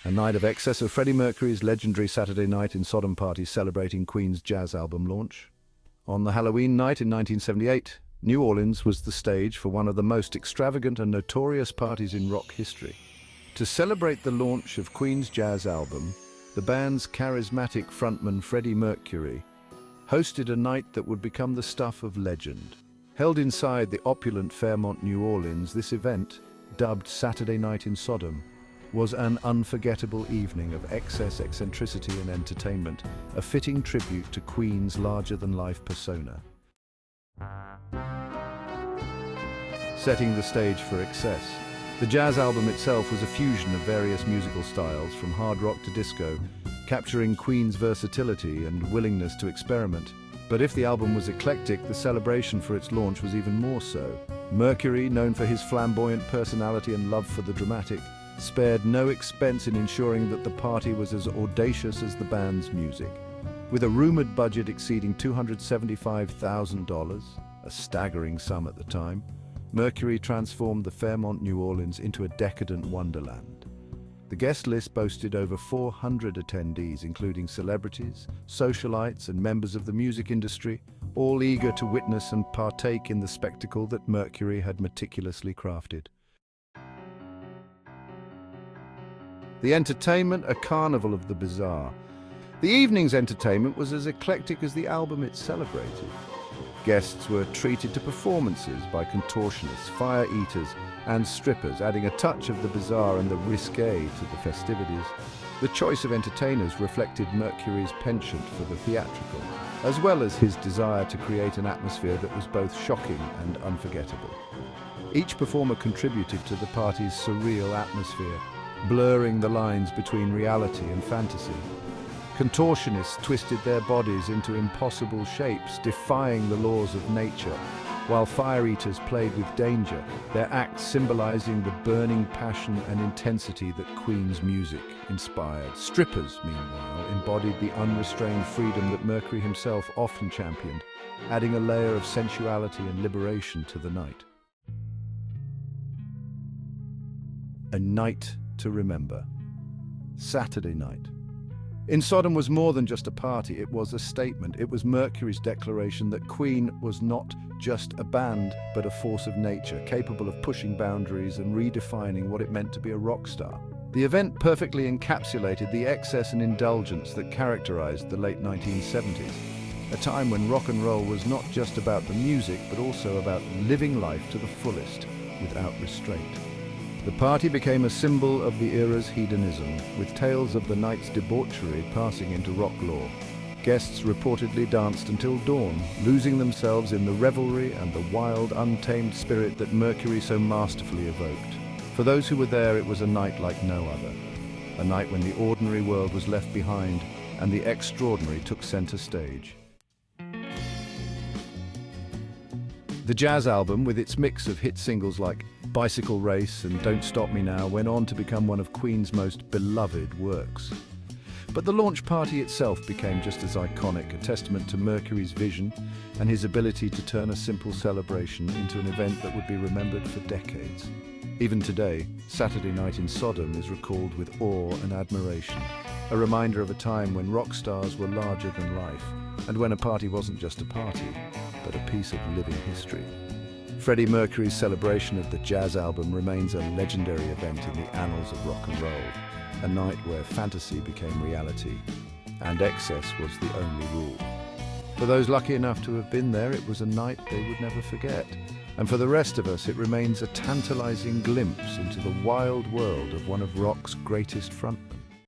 A night of excess of Freddie Mercury's legendary Saturday Night in Sodom party celebrating Queen's jazz album launch. On the Halloween night in 1978, New Orleans was the stage for one of the most extravagant and notorious parties in rock history. To celebrate the launch of Queen's jazz album, the band's charismatic frontman Freddie Mercury hosted a night that would become the stuff of legend. Held inside the opulent Faimont, New Orleans, this event, dubbed Saturday Night in Sodom, was an unforgettable evening of excess, eccentricity and entertainment, a fitting tribute to Queen's larger-than-life persona. Setting the stage for excess, the jazz album itself was a fusion of various musical styles, from hard rock to disco, capturing Queen's versatility and willingness to experiment. But if the album was eclectic, the celebration for its launch was even more so. Mercury, known for his flamboyant personality and love for the dramatic, spared no expense in ensuring that the party was as audacious as the band's music. With a rumored budget exceeding $275,000, a staggering sum at the time, Mercury transformed the Fairmont, New Orleans into a decadent wonderland. The guest list boasted over 400 attendees, including celebrities, socialites, and members of the music industry, all eager to witness and partake in the spectacle that Mercury had meticulously crafted. The entertainment, a carnival of the bizarre. The evening's entertainment was as eclectic as the album it celebrated. Guests were treated to performances by contortionists, fire eaters, and strippers, adding a touch of the bizarre and the risque to the festivities. The choice of entertainers reflected Mercury's penchant for the theatrical, as well as his desire to create an atmosphere that was both shocking and unforgettable. Each performer contributed to the party's surreal atmosphere, blurring the lines between reality and fantasy. Contortionists twisted their bodies into impossible shapes, defying the laws of nature, while fire eaters played with danger, their acts symbolizing the burning passion and intensity that Queen's music inspired. Strippers, meanwhile, embodied the unrestrained freedom that Mercury himself often championed, adding a layer of sensuality and liberation to the night. A night to remember. Saturday night. In Sodom was more than just a party, it was a statement. It was Mercury's declaration that Queen was not just a band, but a force of nature, capable of pushing boundaries and redefining what it meant to be a rock star. The event perfectly encapsulated the excess and indulgence that characterized the late 1970s, a time when rock and roll was not just about the music, but also about living life to the fullest, without restraint. The party became a symbol of the era's hedonism, with tales of the night's debauchery passing into rock lore. Guests reportedly danced until dawn, losing themselves in the revelry and the wild, untamed spirit that Mercury so masterfully evoked. For those who were there, it was a night like no other. A night when the ordinary world was left behind and the extraordinary took center stage. The jazz album, with its mix of hit singles like Bicycle Race and Don't Stop Me Now, went on to become one of Queen's most beloved works. But the launch party itself became just as iconic, a testament to Mercury's vision and his ability to turn a simple celebration into an event that would be remembered for decades. Even today, Saturday Night in Sodom is recalled with awe and admiration, a reminder of a time when rock stars were larger than life, and when a party wasn't just a party, but a piece of living history. Freddie Mercury's celebration of the jazz album remains a legendary event in the annals of rock and roll, a night where fantasy became reality, and excess was the only rule. For those lucky enough to have been there, it was a night they would never forget. And for the rest of us, it remains a tantalizing glimpse into the wild world of one of rock's greatest frontmen.